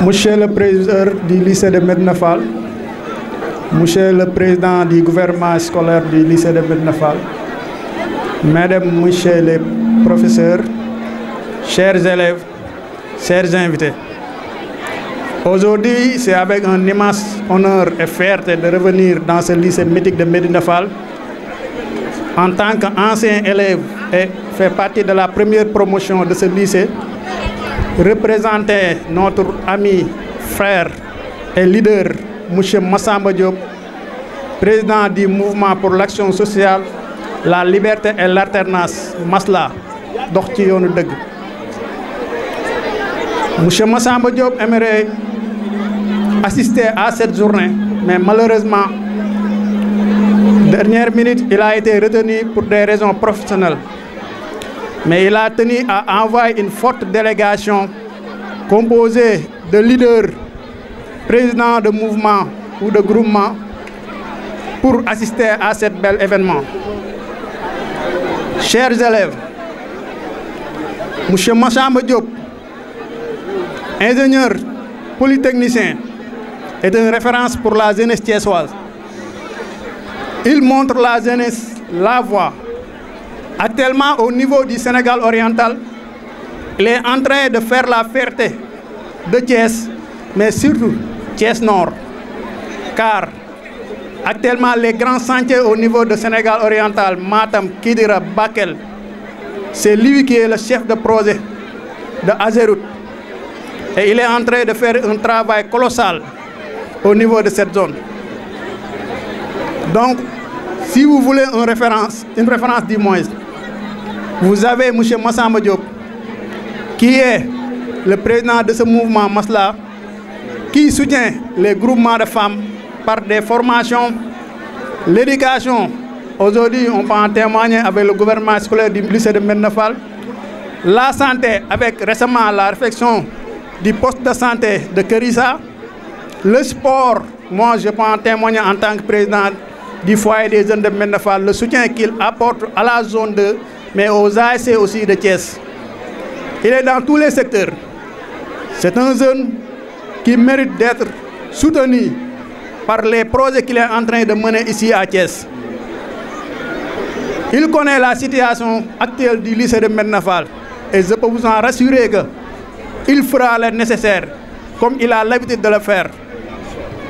Monsieur le président du lycée de Médina Fall, Monsieur le président du gouvernement scolaire du lycée de Médina Fall, Mesdames, Messieurs les professeurs, chers élèves, chers invités. Aujourd'hui, c'est avec un immense honneur et fierté de revenir dans ce lycée mythique de Médina Fall. En tant qu'ancien élève et fait partie de la première promotion de ce lycée, représenter notre ami, frère et leader, M. Massamba Diop, président du mouvement pour l'action sociale, la liberté et l'alternance, MASLA, dox ci yoonu dëgg. M. Massamba Diop aimerait assister à cette journée, mais malheureusement, dernière minute, il a été retenu pour des raisons professionnelles. Mais il a tenu à envoyer une forte délégation composée de leaders, présidents de mouvements ou de groupements pour assister à cet bel événement. Chers élèves, M. Massamba Diop, ingénieur polytechnicien, est une référence pour la jeunesse thiessoise. Il montre la jeunesse la voie. Actuellement, au niveau du Sénégal oriental, il est en train de faire la fierté de Thiès, mais surtout Thiès Nord. Car actuellement, les grands sentiers au niveau du Sénégal oriental, Matam, Kidira, Bakel, c'est lui qui est le chef de projet de Azeroute. Et il est en train de faire un travail colossal au niveau de cette zone. Donc, si vous voulez une référence du moins, vous avez M. Massamba Diop, qui est le président de ce mouvement MASLA, qui soutient les groupements de femmes par des formations, l'éducation. Aujourd'hui, on peut en témoigner avec le gouvernement scolaire du lycée de Médina Fall. La santé, avec récemment la réflexion du poste de santé de Kerissa. Le sport, moi je peux en témoigner en tant que président du foyer des jeunes de Médina Fall, le soutien qu'il apporte à la zone 2, mais aux ASC aussi de Thiès. Il est dans tous les secteurs. C'est un jeune qui mérite d'être soutenu par les projets qu'il est en train de mener ici à Thiès. Il connaît la situation actuelle du lycée de Médina Fall et je peux vous en rassurer qu'il fera le nécessaire, comme il a l'habitude de le faire.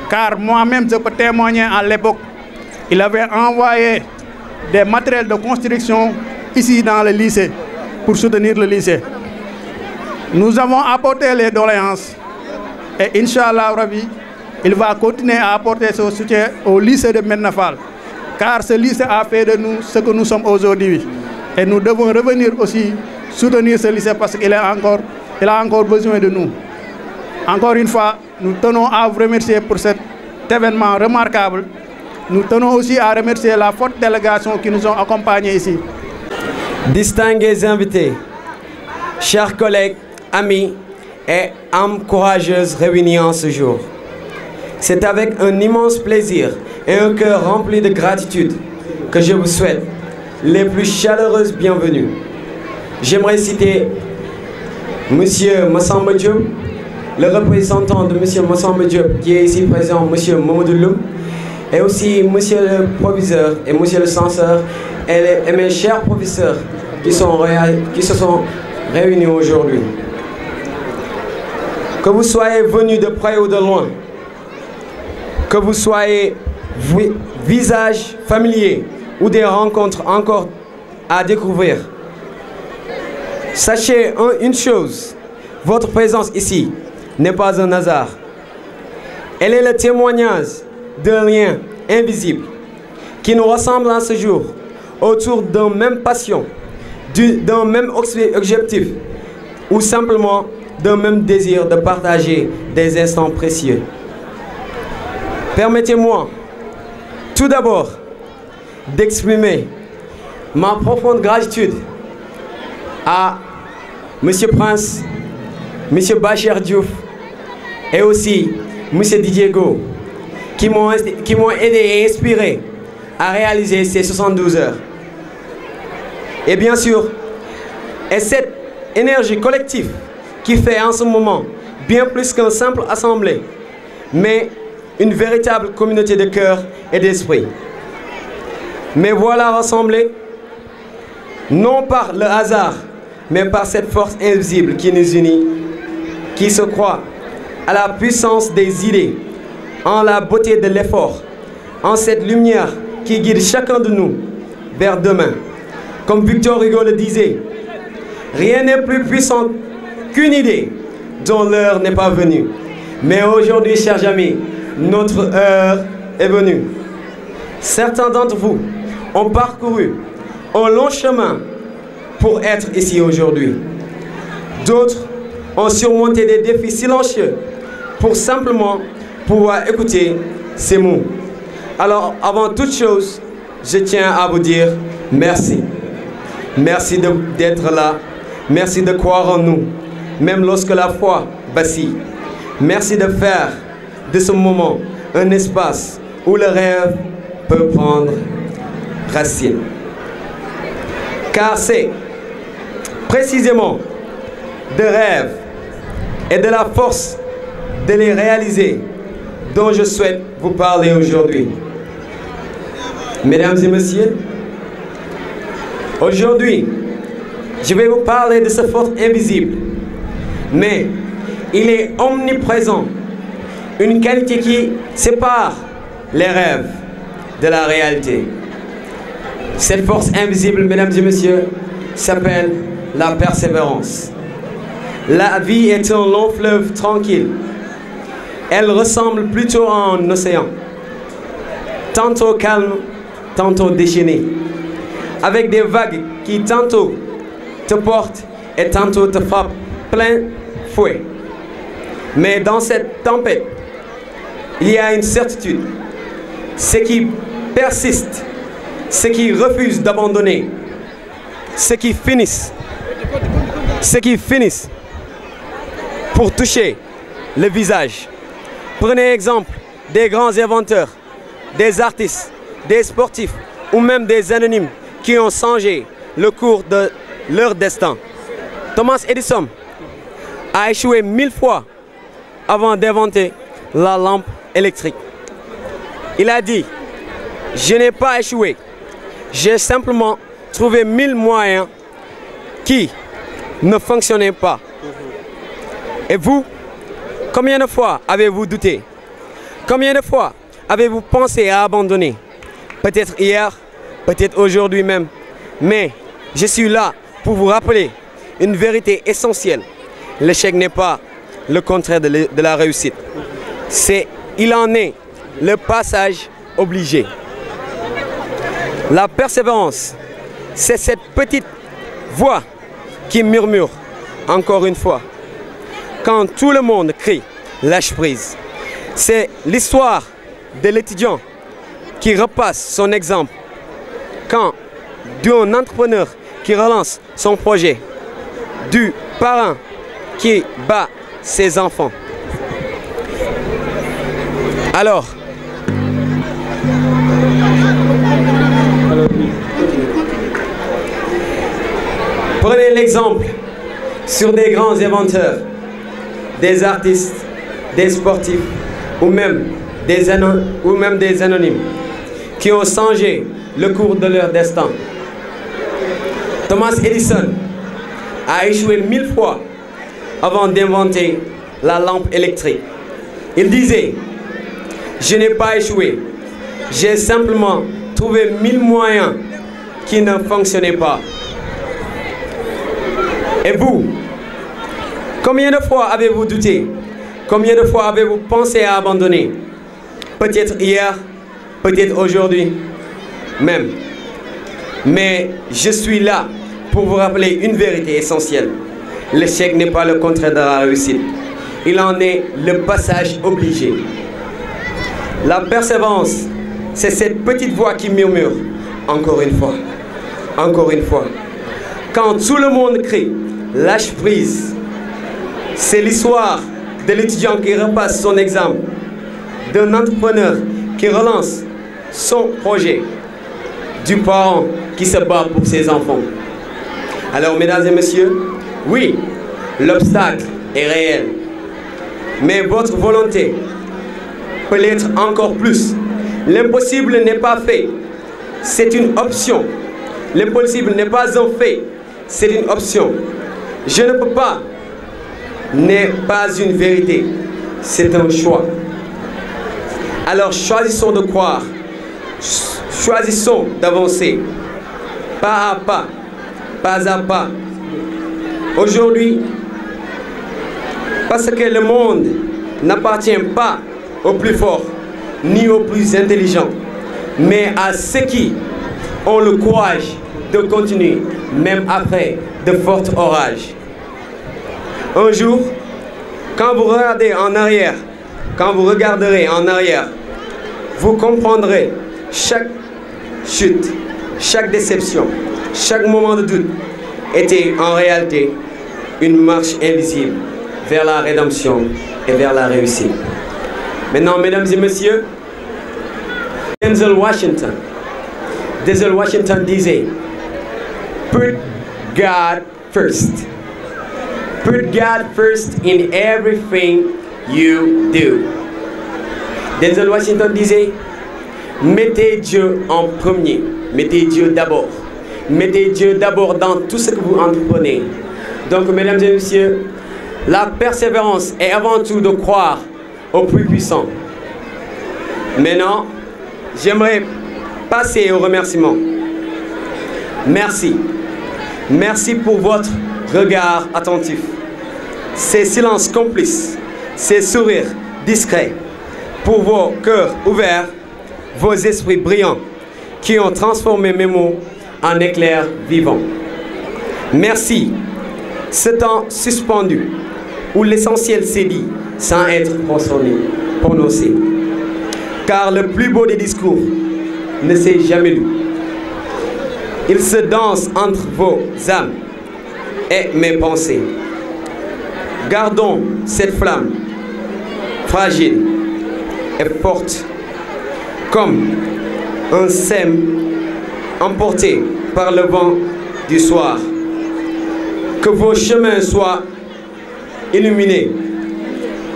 Car moi-même, je peux témoigner à l'époque, il avait envoyé des matériels de construction ici dans le lycée pour soutenir le lycée. Nous avons apporté les doléances et Inch'Allah Rabbi, il va continuer à apporter ce soutien au lycée de Médina Fall. Car ce lycée a fait de nous ce que nous sommes aujourd'hui. Et nous devons revenir aussi soutenir ce lycée parce qu'il a encore besoin de nous. Encore une fois, nous tenons à vous remercier pour cet événement remarquable. Nous tenons aussi à remercier la forte délégation qui nous ont accompagnés ici. Distingués invités, chers collègues, amis et âmes courageuses réunies en ce jour. C'est avec un immense plaisir et un cœur rempli de gratitude que je vous souhaite les plus chaleureuses bienvenues. J'aimerais citer M. Massamba Diop, le représentant de M. Massamba Diop qui est ici présent, M. Mamadou Loum, et aussi M. le proviseur et M. le censeur et mes chers professeurs qui se sont réunis aujourd'hui. Que vous soyez venus de près ou de loin, que vous soyez visages familiers ou des rencontres encore à découvrir, sachez une chose, votre présence ici n'est pas un hasard. Elle est le témoignage d'un lien invisible qui nous rassemble en ce jour autour d'une même passion, d'un même objectif, ou simplement d'un même désir de partager des instants précieux. Permettez-moi tout d'abord d'exprimer ma profonde gratitude à M. Prince, M. Bachir Diouf et aussi M. Didiego qui m'ont aidé et inspiré à réaliser ces 72 heures. Et bien sûr, et cette énergie collective qui fait en ce moment bien plus qu'un simple assemblée, mais une véritable communauté de cœur et d'esprit. Mais voilà rassemblés, non par le hasard, mais par cette force invisible qui nous unit, qui se croit à la puissance des idées, en la beauté de l'effort, en cette lumière qui guide chacun de nous vers demain. Comme Victor Hugo le disait, rien n'est plus puissant qu'une idée dont l'heure n'est pas venue. Mais aujourd'hui, chers amis, notre heure est venue. Certains d'entre vous ont parcouru un long chemin pour être ici aujourd'hui. D'autres ont surmonté des défis silencieux pour simplement pouvoir écouter ces mots. Alors, avant toute chose, je tiens à vous dire merci. Merci d'être là. Merci de croire en nous, même lorsque la foi vacille. Merci de faire de ce moment un espace où le rêve peut prendre racine. Car c'est précisément de rêves et de la force de les réaliser dont je souhaite vous parler aujourd'hui. Mesdames et messieurs, aujourd'hui, je vais vous parler de ce force invisible, mais il est omniprésent, une qualité qui sépare les rêves de la réalité. Cette force invisible, mesdames et messieurs, s'appelle la persévérance. La vie est un long fleuve tranquille. Elle ressemble plutôt à un océan, tantôt calme, tantôt déchaîné, avec des vagues qui tantôt te portent et tantôt te frappent plein fouet. Mais dans cette tempête, il y a une certitude. Ceux qui persistent, ceux qui refusent d'abandonner, ceux qui finissent pour toucher le visage. Prenez exemple des grands inventeurs, des artistes, des sportifs ou même des anonymes qui ont changé le cours de leur destin. Thomas Edison a échoué 1000 fois avant d'inventer la lampe électrique. Il a dit, je n'ai pas échoué, j'ai simplement trouvé 1000 moyens qui ne fonctionnaient pas. Et vous, combien de fois avez-vous douté? Combien de fois avez-vous pensé à abandonner? Peut-être hier, peut-être aujourd'hui même. Mais je suis là pour vous rappeler une vérité essentielle. L'échec n'est pas le contraire de la réussite. Il en est le passage obligé. La persévérance, c'est cette petite voix qui murmure, encore une fois, quand tout le monde crie « lâche prise ». C'est l'histoire de l'étudiant qui repasse son exemple, quand d'un entrepreneur qui relance son projet, du parent qui bat ses enfants. Alors, prenez l'exemple sur des grands inventeurs, des artistes, des sportifs ou même des anonymes qui ont changé le cours de leur destin. Thomas Edison a échoué 1000 fois avant d'inventer la lampe électrique. Il disait, je n'ai pas échoué, j'ai simplement trouvé 1000 moyens qui ne fonctionnaient pas. Et vous, combien de fois avez-vous douté? Combien de fois avez-vous pensé à abandonner? Peut-être hier, peut-être aujourd'hui même. Mais je suis là pour vous rappeler une vérité essentielle. l'échec n'est pas le contraire de la réussite. Il en est le passage obligé. La persévérance, c'est cette petite voix qui murmure, encore une fois, encore une fois. Quand tout le monde crie, lâche prise. C'est l'histoire de l'étudiant qui repasse son examen, d'un entrepreneur qui relance son projet, du parent qui se bat pour ses enfants. Alors, mesdames et messieurs, oui, l'obstacle est réel, mais votre volonté peut l'être encore plus. L'impossible n'est pas fait, c'est une option. L'impossible n'est pas un fait, c'est une option. Je ne peux pas n'est pas une vérité, c'est un choix. Alors choisissons de croire, choisissons d'avancer, pas à pas, pas à pas. Aujourd'hui, parce que le monde n'appartient pas aux plus forts, ni aux plus intelligents, mais à ceux qui ont le courage de continuer, même après de forts orages. Un jour, quand vous regardez en arrière, quand vous regarderez en arrière, vous comprendrez chaque chute, chaque déception, chaque moment de doute était en réalité une marche invisible vers la rédemption et vers la réussite. Maintenant, mesdames et messieurs, Denzel Washington disait, put God first. Put God first in everything you do. Denzel Washington disait, mettez Dieu en premier, mettez Dieu d'abord. Mettez Dieu d'abord dans tout ce que vous entreprenez. Donc, mesdames et messieurs, la persévérance est avant tout de croire au plus puissant. Maintenant, j'aimerais passer au remerciement. Merci. Merci pour votre regard attentif, ces silences complices, ces sourires discrets, pour vos cœurs ouverts, vos esprits brillants qui ont transformé mes mots en éclairs vivants. Merci, ce temps suspendu où l'essentiel s'est dit sans être prononcé. Car le plus beau des discours ne s'est jamais lu. Il se danse entre vos âmes et mes pensées. Gardons cette flamme fragile et forte comme un sème emporté par le vent du soir. Que vos chemins soient illuminés,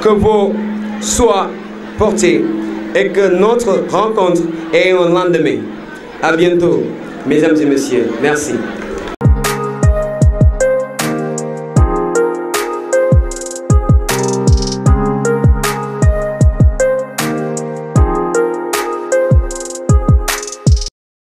que vos soient portés et que notre rencontre ait un lendemain. À bientôt, mesdames et messieurs. Merci.